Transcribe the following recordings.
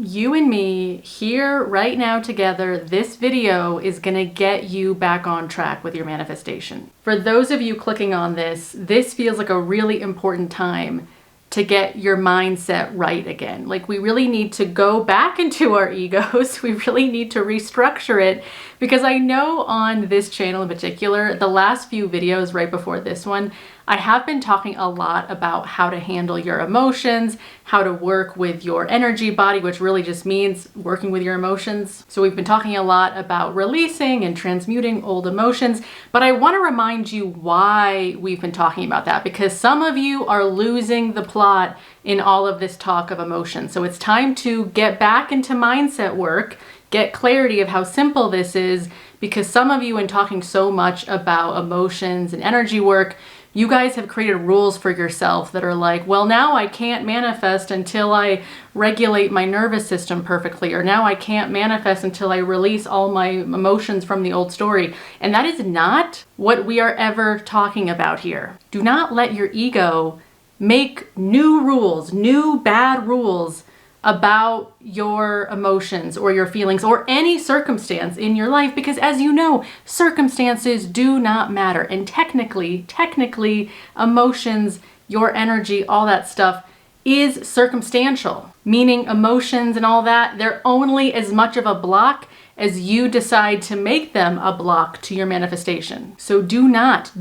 You and me here right now together, this video is gonna get you back on track with your manifestation. For those of you clicking on this feels like a really important time to get your mindset right again. Like, we really need to go back into our egos. We really need to restructure it, because I know on this channel in particular, the last few videos right before this one, I have been talking a lot about how to handle your emotions, how to work with your energy body, which really just means working with your emotions. So we've been talking a lot about releasing and transmuting old emotions, but I want to remind you why we've been talking about that, because some of you are losing the plot in all of this talk of emotions. So it's time to get back into mindset work, get clarity of how simple this is, because some of you, in talking so much about emotions and energy work, you guys have created rules for yourself that are like, well, now I can't manifest until I regulate my nervous system perfectly, or now I can't manifest until I release all my emotions from the old story. And that is not what we are ever talking about here. Do not let your ego make new rules, new bad rules about your emotions or your feelings or any circumstance in your life, because as you know, circumstances do not matter. And technically, emotions, your energy, all that stuff is circumstantial, meaning emotions and all that, they're only as much of a block as you decide to make them a block to your manifestation. So do not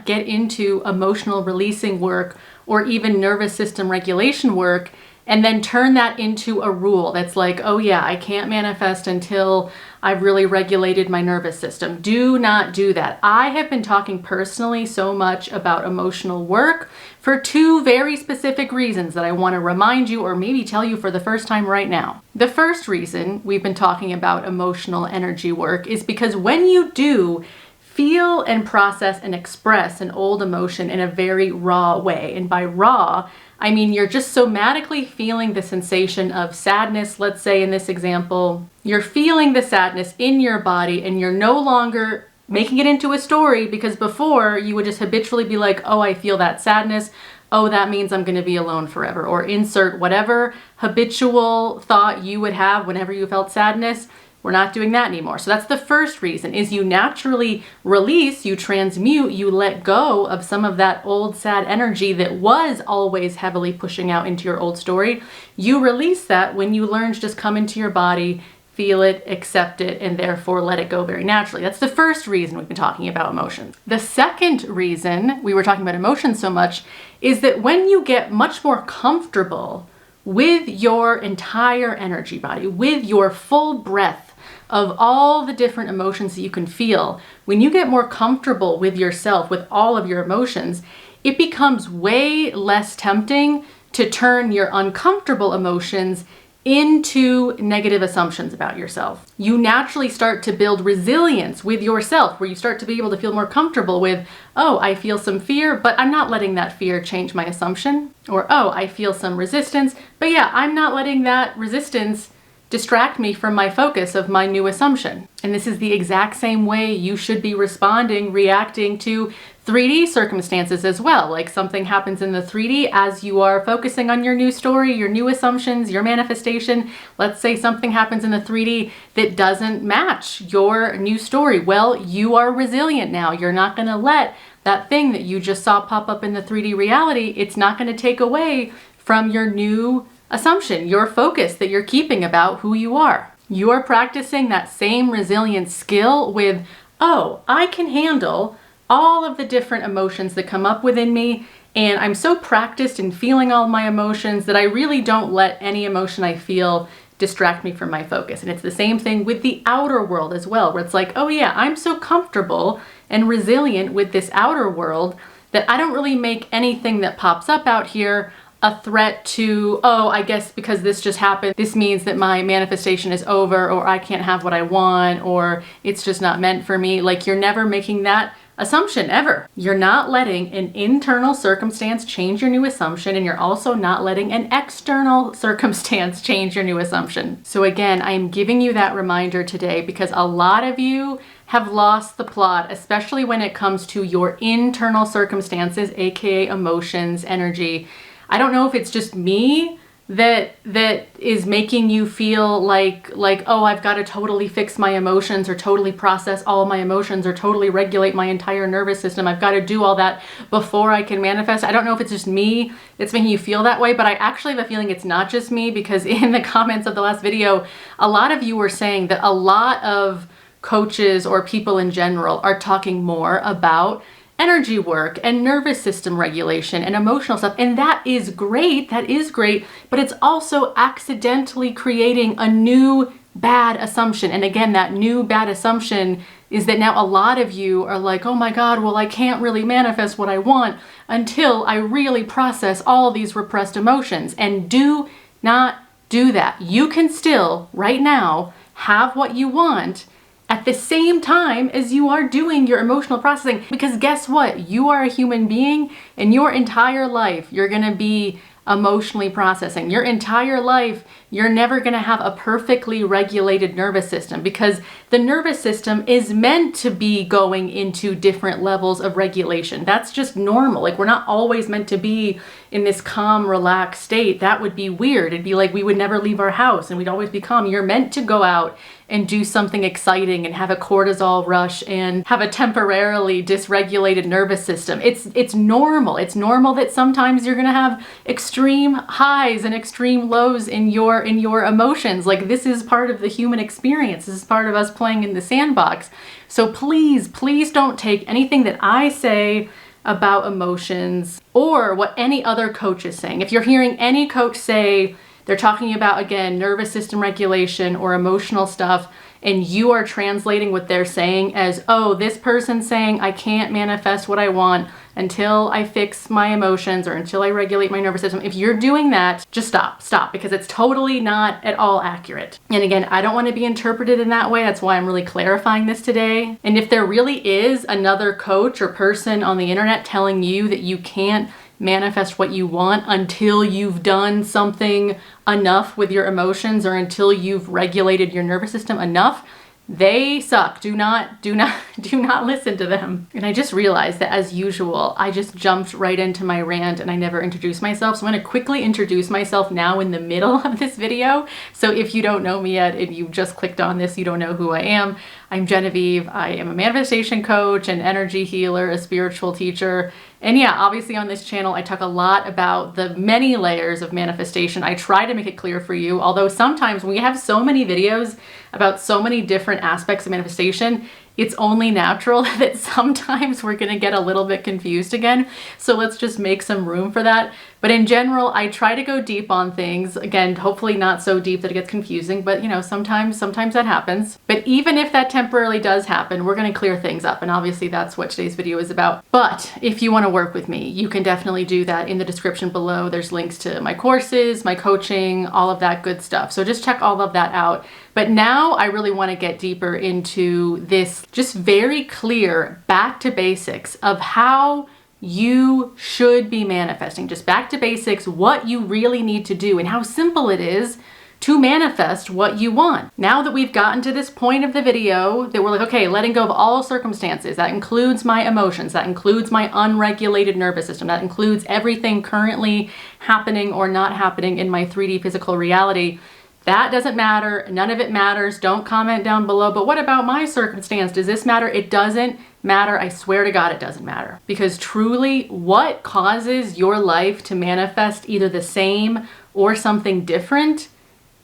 get into emotional releasing work or even nervous system regulation work and then turn that into a rule that's like, oh yeah, I can't manifest until I've really regulated my nervous system. Do not do that. I have been talking personally so much about emotional work for two very specific reasons that I want to remind you, or maybe tell you for the first time right now. The first reason we've been talking about emotional energy work is because when you do feel and process and express an old emotion in a very raw way, and by raw, I mean, you're just somatically feeling the sensation of sadness. Let's say in this example, you're feeling the sadness in your body and you're no longer making it into a story, because before you would just habitually be like, oh, I feel that sadness. Oh, that means I'm going to be alone forever, or insert whatever habitual thought you would have whenever you felt sadness. We're not doing that anymore. So that's the first reason, is you naturally release, you transmute, you let go of some of that old sad energy that was always heavily pushing out into your old story. You release that when you learn to just come into your body, feel it, accept it, and therefore let it go very naturally. That's the first reason we've been talking about emotions. The second reason we were talking about emotions so much is that when you get much more comfortable with your entire energy body, with your full breath of all the different emotions that you can feel, when you get more comfortable with yourself, with all of your emotions, it becomes way less tempting to turn your uncomfortable emotions into negative assumptions about yourself. You naturally start to build resilience with yourself, where you start to be able to feel more comfortable with, oh, I feel some fear, but I'm not letting that fear change my assumption. Or, oh, I feel some resistance, but yeah, I'm not letting that resistance distract me from my focus of my new assumption. And this is the exact same way you should be responding, reacting to 3D circumstances as well. Like, something happens in the 3D as you are focusing on your new story, your new assumptions, your manifestation. Let's say something happens in the 3D that doesn't match your new story. Well, you are resilient now. You're not going to let that thing that you just saw pop up in the 3D reality, it's not going to take away from your new assumption, your focus that you're keeping about who you are. You are practicing that same resilience skill with, oh, I can handle all of the different emotions that come up within me, and I'm so practiced in feeling all my emotions that I really don't let any emotion I feel distract me from my focus. And it's the same thing with the outer world as well, where it's like, oh yeah, I'm so comfortable and resilient with this outer world that I don't really make anything that pops up out here a threat to, oh, I guess because this just happened, this means that my manifestation is over, or I can't have what I want, or it's just not meant for me. Like, you're never making that assumption ever. You're not letting an internal circumstance change your new assumption, and you're also not letting an external circumstance change your new assumption. So again, I am giving you that reminder today because a lot of you have lost the plot, especially when it comes to your internal circumstances, aka emotions, energy. I don't know if it's just me that is making you feel like, oh, I've got to totally fix my emotions or totally process all my emotions or totally regulate my entire nervous system. I've got to do all that before I can manifest. I don't know if it's just me that's making you feel that way, but I actually have a feeling it's not just me, because in the comments of the last video, a lot of you were saying that a lot of coaches or people in general are talking more about energy work and nervous system regulation and emotional stuff. And that is great. That is great. But it's also accidentally creating a new bad assumption. And again, that new bad assumption is that now a lot of you are like, oh my God, well, I can't really manifest what I want until I really process all these repressed emotions. And do not do that. You can still, right now, have what you want at the same time as you are doing your emotional processing. Because guess what? You are a human being, and your entire life, you're gonna be emotionally processing. Your entire life, you're never gonna have a perfectly regulated nervous system, because the nervous system is meant to be going into different levels of regulation. That's just normal. Like, we're not always meant to be in this calm, relaxed state. That would be weird. It'd be like we would never leave our house and we'd always be calm. You're meant to go out and do something exciting and have a cortisol rush and have a temporarily dysregulated nervous system. It's normal. It's normal that sometimes you're gonna have extreme highs and extreme lows in your emotions. Like, this is part of the human experience. This is part of us playing in the sandbox. So please don't take anything that I say about emotions or what any other coach is saying. If you're hearing any coach say they're talking about, again, nervous system regulation or emotional stuff, and you are translating what they're saying as, oh, this person's saying I can't manifest what I want until I fix my emotions or until I regulate my nervous system. If you're doing that, just stop, because it's totally not at all accurate. And again, I don't want to be interpreted in that way. That's why I'm really clarifying this today. And if there really is another coach or person on the internet telling you that you can't manifest what you want until you've done something enough with your emotions or until you've regulated your nervous system enough, they suck. Do not listen to them. And I just realized that, as usual, I just jumped right into my rant and I never introduced myself. So I'm going to quickly introduce myself now in the middle of this video. So if you don't know me yet and you just clicked on this, you don't know who I am. I'm Genevieve. I am a manifestation coach, an energy healer, a spiritual teacher. And yeah, obviously on this channel, I talk a lot about the many layers of manifestation. I try to make it clear for you, although sometimes when we have so many videos about so many different aspects of manifestation, it's only natural that sometimes we're gonna get a little bit confused again. So let's just make some room for that. But in general, I try to go deep on things. Again, hopefully not so deep that it gets confusing, but you know, sometimes that happens. But even if that temporarily does happen, we're gonna clear things up. And obviously that's what today's video is about. But if you wanna work with me, you can definitely do that in the description below. There's links to my courses, my coaching, all of that good stuff. So just check all of that out. But now I really wanna get deeper into this just very clear back to basics of how you should be manifesting. Just back to basics, what you really need to do and how simple it is to manifest what you want. Now that we've gotten to this point of the video that we're like, okay, letting go of all circumstances, that includes my emotions, that includes my unregulated nervous system, that includes everything currently happening or not happening in my 3D physical reality. That doesn't matter. None of it matters. Don't comment down below. But what about my circumstance? Does this matter? It doesn't matter. I swear to God, it doesn't matter. Because truly, what causes your life to manifest either the same or something different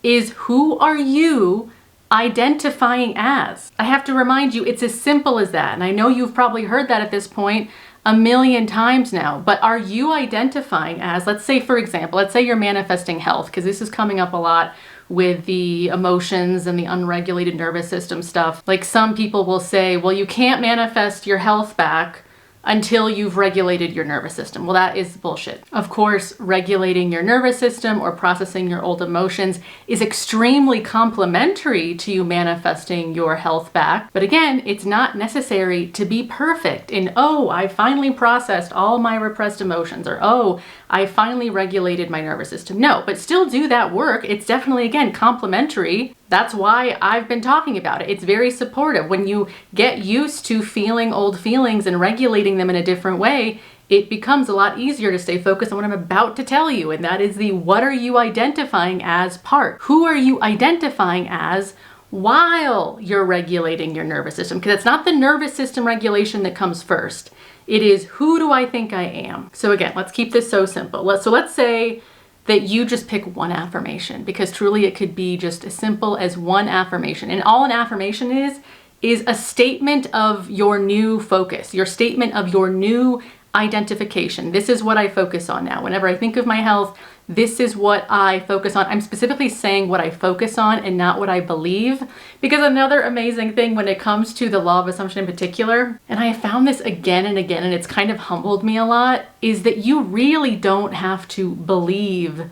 is who are you identifying as. I have to remind you, it's as simple as that. And I know you've probably heard that at this point a million times now, but are you identifying as, let's say, for example, let's say you're manifesting health, because this is coming up a lot with the emotions and the unregulated nervous system stuff. Like, some people will say, well, you can't manifest your health back until you've regulated your nervous system. Well, that is bullshit. Of course, regulating your nervous system or processing your old emotions is extremely complementary to you manifesting your health back. But again, it's not necessary to be perfect in, oh, I finally processed all my repressed emotions, or oh, I finally regulated my nervous system. No, but still do that work. It's definitely, again, complementary. That's why I've been talking about it. It's very supportive. When you get used to feeling old feelings and regulating them in a different way, it becomes a lot easier to stay focused on what I'm about to tell you. And that is the what are you identifying as part. Who are you identifying as while you're regulating your nervous system? Because it's not the nervous system regulation that comes first. It is, who do I think I am? So again, let's keep this so simple. Let's say that you just pick one affirmation, because truly it could be just as simple as one affirmation. And all an affirmation is a statement of your new focus, your statement of your new identification. This is what I focus on now. Whenever I think of my health, this is what I focus on. I'm specifically saying what I focus on and not what I believe, because another amazing thing when it comes to the law of assumption in particular, and I have found this again and again, and it's kind of humbled me a lot, is that you really don't have to believe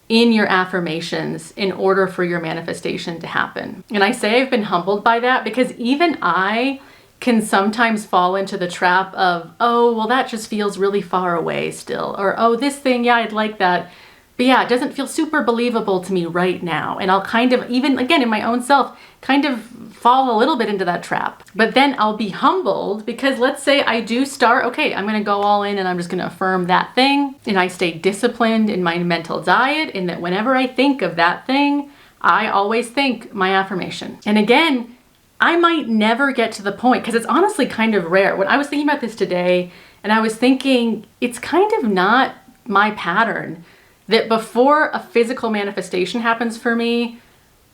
in your affirmations in order for your manifestation to happen. And I say I've been humbled by that because even I can sometimes fall into the trap of, oh, well, that just feels really far away still. Or, oh, this thing, yeah, I'd like that. But yeah, it doesn't feel super believable to me right now. And I'll kind of, even again in my own self, kind of fall a little bit into that trap. But then I'll be humbled because let's say I do start, okay, I'm going to go all in and I'm just going to affirm that thing. And I stay disciplined in my mental diet, in that whenever I think of that thing, I always think my affirmation. And again, I might never get to the point, because it's honestly kind of rare. When I was thinking about this today, and I was thinking, it's kind of not my pattern that before a physical manifestation happens for me,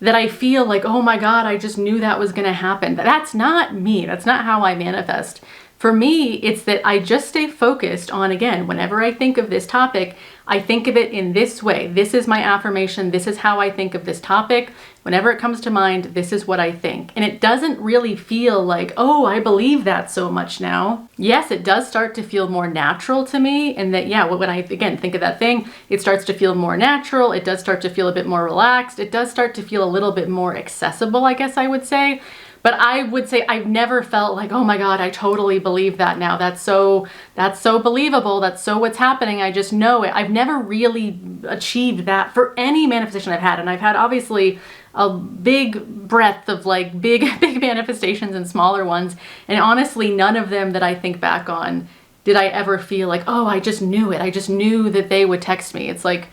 that I feel like, oh my God, I just knew that was gonna happen. That's not me. That's not how I manifest. For me, it's that I just stay focused on, again, whenever I think of this topic, I think of it in this way. This is my affirmation. This is how I think of this topic. Whenever it comes to mind, this is what I think. And it doesn't really feel like, oh, I believe that so much now. Yes, it does start to feel more natural to me. And that, yeah, when I, again, think of that thing, it starts to feel more natural. It does start to feel a bit more relaxed. It does start to feel a little bit more accessible, I guess I would say. But I would say I've never felt like, oh my God, I totally believe that now. That's so believable. That's so what's happening. I just know it. I've never really achieved that for any manifestation I've had. And I've had obviously a big breadth of like big manifestations and smaller ones. And honestly, none of them that I think back on did I ever feel like, oh, I just knew it. I just knew that they would text me. It's like,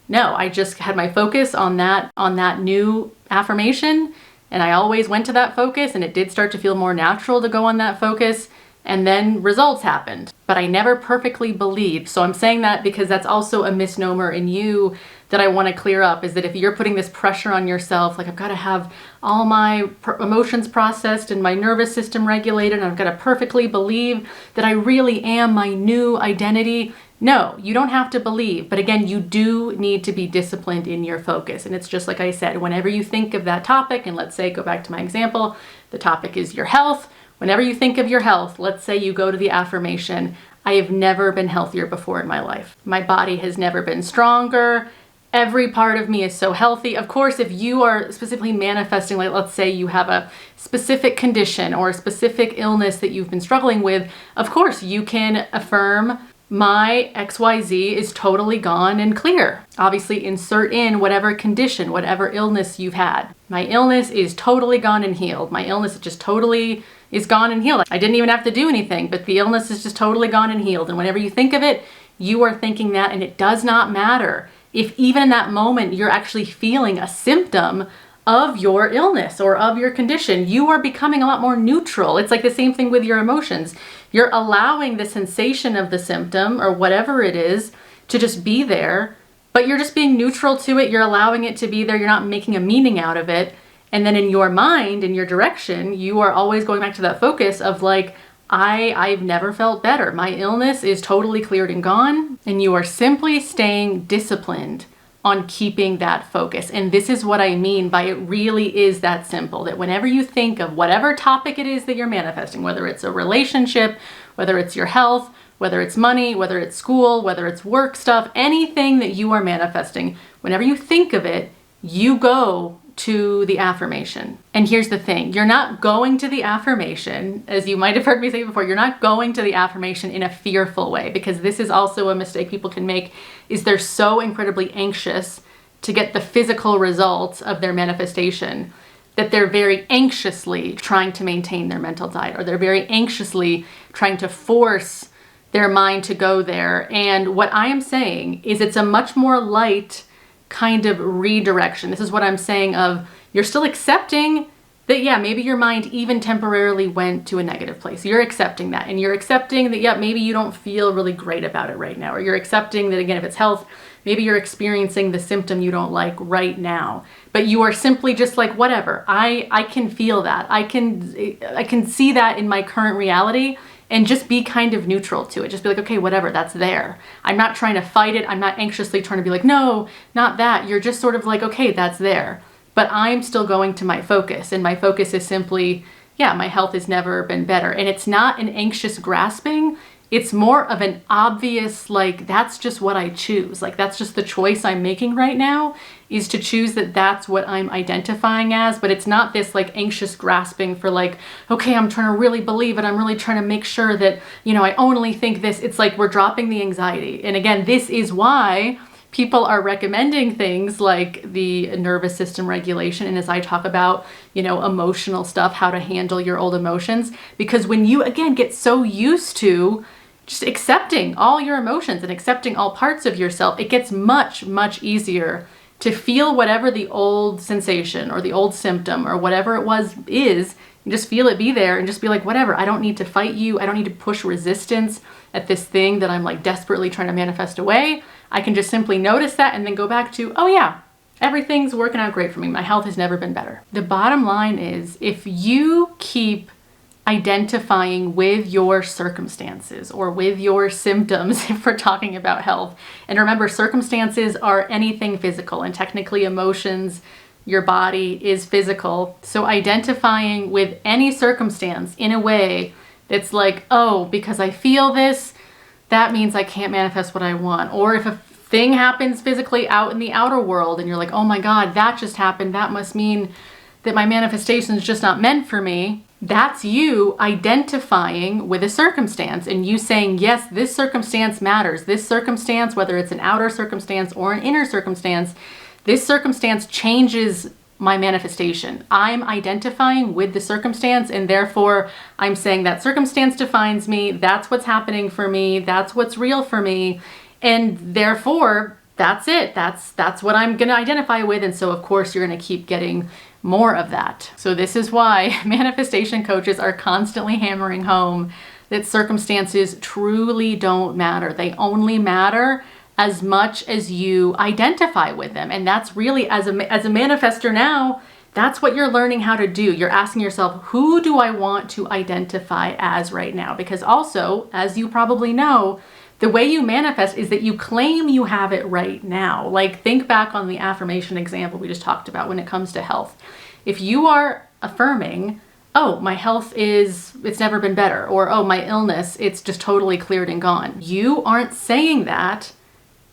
no, I just had my focus on that new affirmation. And I always went to that focus, and it did start to feel more natural to go on that focus, and then results happened. But I never perfectly believed. So I'm saying that because that's also a misnomer in you that I want to clear up, is that if you're putting this pressure on yourself, like I've got to have all my emotions processed and my nervous system regulated, and I've got to perfectly believe that I really am my new identity. No, you don't have to believe. But again, you do need to be disciplined in your focus. And it's just like I said, whenever you think of that topic, and let's say, go back to my example, the topic is your health. Whenever you think of your health, let's say you go to the affirmation, I have never been healthier before in my life. My body has never been stronger. Every part of me is so healthy. Of course, if you are specifically manifesting, like let's say you have a specific condition or a specific illness that you've been struggling with, of course you can affirm, my XYZ is totally gone and clear. Obviously insert in whatever condition, whatever illness you've had. My illness is totally gone and healed. My illness just totally is gone and healed. I didn't even have to do anything, but the illness is just totally gone and healed. And whenever you think of it, you are thinking that, and it does not matter if even in that moment you're actually feeling a symptom of your illness or of your condition. You are becoming a lot more neutral. It's like the same thing with your emotions. You're allowing the sensation of the symptom or whatever it is to just be there, but you're just being neutral to it. You're allowing it to be there. You're not making a meaning out of it. And then in your mind, in your direction, you are always going back to that focus of like, I've never felt better. My illness is totally cleared and gone. And you are simply staying disciplined on keeping that focus. And this is what I mean by it really is that simple, that whenever you think of whatever topic it is that you're manifesting, whether it's a relationship, whether it's your health, whether it's money, whether it's school, whether it's work stuff, anything that you are manifesting, whenever you think of it, you go to the affirmation. And here's the thing, you're not going to the affirmation, as you might have heard me say before, you're not going to the affirmation in a fearful way, because this is also a mistake people can make, is they're so incredibly anxious to get the physical results of their manifestation that they're very anxiously trying to maintain their mental diet, or they're very anxiously trying to force their mind to go there. And what I am saying is it's a much more light kind of redirection. This is what I'm saying of you're still accepting that, yeah, maybe your mind even temporarily went to a negative place. You're accepting that. And you're accepting that, yeah, maybe you don't feel really great about it right now. Or you're accepting that, again, if it's health, maybe you're experiencing the symptom you don't like right now. But you are simply just like, whatever. I can feel that. I can see that in my current reality, and just be kind of neutral to it. Just be like, okay, whatever, that's there. I'm not trying to fight it. I'm not anxiously trying to be like, no, not that. You're just sort of like, okay, that's there. But I'm still going to my focus. And my focus is simply, yeah, my health has never been better. And it's not an anxious grasping. It's more of an obvious, like, that's just what I choose. Like, that's just the choice I'm making right now, is to choose that that's what I'm identifying as. But it's not this like anxious grasping for like, okay, I'm trying to really believe it. I'm really trying to make sure that, you know, I only think this. It's like we're dropping the anxiety. And again, this is why people are recommending things like the nervous system regulation. And as I talk about, you know, emotional stuff, how to handle your old emotions, because when you, again, get so used to just accepting all your emotions and accepting all parts of yourself, it gets much, much easier to feel whatever the old sensation or the old symptom or whatever it was is, and just feel it be there and just be like, whatever, I don't need to fight you. I don't need to push resistance at this thing that I'm like desperately trying to manifest away. I can just simply notice that and then go back to, oh yeah, everything's working out great for me. My health has never been better. The bottom line is, if you keep identifying with your circumstances or with your symptoms, if we're talking about health. And remember, circumstances are anything physical, and technically emotions, your body is physical. So identifying with any circumstance in a way that's like, oh, because I feel this, that means I can't manifest what I want. Or if a thing happens physically out in the outer world and you're like, oh my God, that just happened, that must mean that my manifestation is just not meant for me. That's you identifying with a circumstance and you saying, yes, this circumstance matters. This circumstance, whether it's an outer circumstance or an inner circumstance, this circumstance changes my manifestation. I'm identifying with the circumstance, and therefore I'm saying that circumstance defines me. That's what's happening for me. That's what's real for me. And therefore, that's it. That's what I'm going to identify with. And so, of course, you're going to keep getting more of that. So this is why manifestation coaches are constantly hammering home that circumstances truly don't matter. They only matter as much as you identify with them. And that's really, as a manifestor now, that's what you're learning how to do. You're asking yourself, who do I want to identify as right now? Because also, as you probably know, the way you manifest is that you claim you have it right now. Like, think back on the affirmation example we just talked about when it comes to health. If you are affirming, oh, my health it's never been better, or oh, my illness, it's just totally cleared and gone. You aren't saying that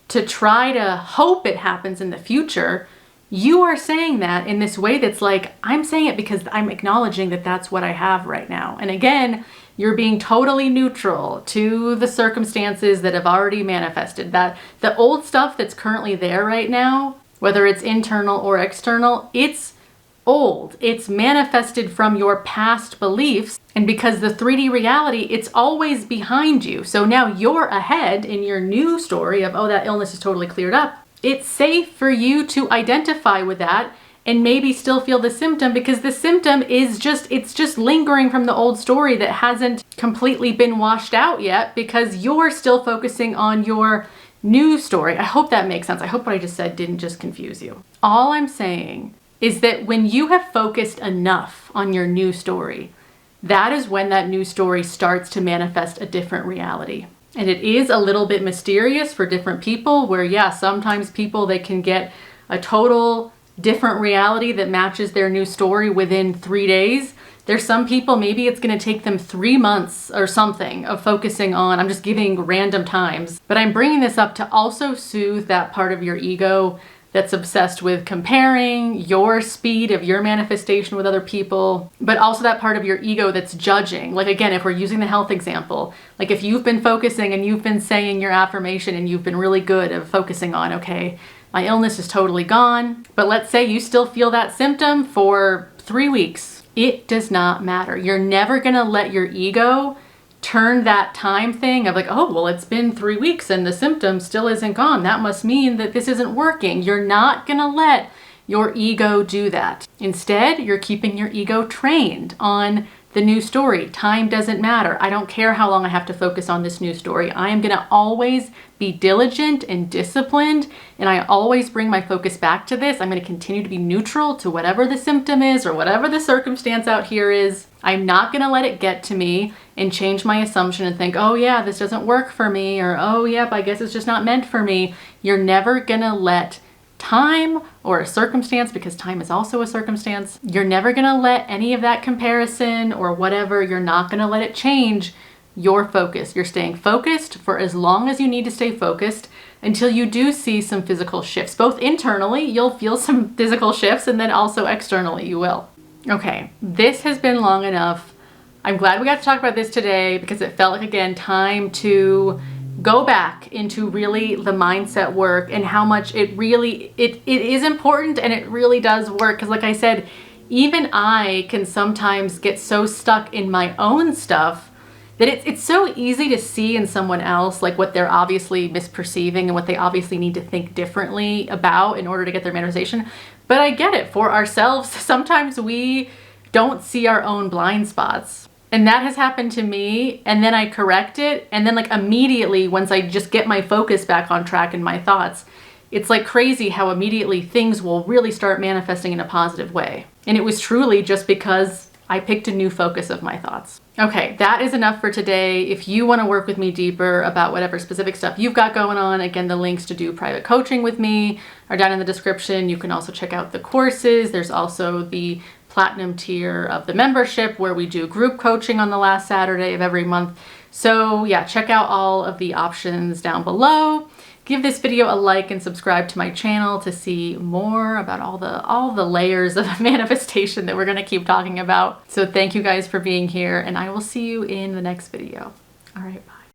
to try to hope it happens in the future. You are saying that in this way that's like, I'm saying it because I'm acknowledging that that's what I have right now. And again, you're being totally neutral to the circumstances that have already manifested. That the old stuff that's currently there right now, whether it's internal or external, it's old. It's manifested from your past beliefs. And because the 3D reality, it's always behind you. So now you're ahead in your new story of, oh, that illness is totally cleared up. It's safe for you to identify with that and maybe still feel the symptom, because the symptom is it's just lingering from the old story that hasn't completely been washed out yet, because you're still focusing on your new story. I hope that makes sense. I hope what I just said didn't just confuse you. All I'm saying is that when you have focused enough on your new story, that is when that new story starts to manifest a different reality. And it is a little bit mysterious for different people, where, yeah, sometimes people, they can get a total different reality that matches their new story within 3 days. There's some people, maybe it's going to take them 3 months or something of focusing on, I'm just giving random times, but I'm bringing this up to also soothe that part of your ego that's obsessed with comparing your speed of your manifestation with other people, but also that part of your ego that's judging. Like, again, if we're using the health example, like if you've been focusing and you've been saying your affirmation and you've been really good at focusing on, okay, my illness is totally gone, but let's say you still feel that symptom for 3 weeks. It does not matter. You're never gonna let your ego turn that time thing of like, oh, well, it's been 3 weeks and the symptom still isn't gone. That must mean that this isn't working. You're not gonna let your ego do that. Instead, you're keeping your ego trained on the new story. Time doesn't matter. I don't care how long I have to focus on this new story. I am gonna always be diligent and disciplined, and I always bring my focus back to this. I'm gonna continue to be neutral to whatever the symptom is or whatever the circumstance out here is. I'm not gonna let it get to me and change my assumption and think, oh yeah, this doesn't work for me, or oh yep, I guess it's just not meant for me. You're never gonna let time or a circumstance, because time is also a circumstance, you're never gonna let any of that comparison or whatever, you're not gonna let it change your focus. You're staying focused for as long as you need to stay focused until you do see some physical shifts. Both internally, you'll feel some physical shifts, and then also externally, you will. Okay, this has been long enough. I'm glad we got to talk about this today because it felt like, again, time to go back into really the mindset work and how much it really, it is important and it really does work. Because like I said, even I can sometimes get so stuck in my own stuff that it's so easy to see in someone else like what they're obviously misperceiving and what they obviously need to think differently about in order to get their manifestation. But I get it, for ourselves, sometimes we don't see our own blind spots. And that has happened to me, and then I correct it, and then like immediately once I just get my focus back on track and my thoughts, it's like crazy how immediately things will really start manifesting in a positive way. And it was truly just because I picked a new focus of my thoughts. Okay, that is enough for today. If you want to work with me deeper about whatever specific stuff you've got going on, again, the links to do private coaching with me are down in the description. You can also check out the courses. There's also the platinum tier of the membership where we do group coaching on the last Saturday of every month. So yeah, check out all of the options down below. Give this video a like and subscribe to my channel to see more about all the layers of manifestation that we're going to keep talking about. So thank you guys for being here, and I will see you in the next video. All right, bye.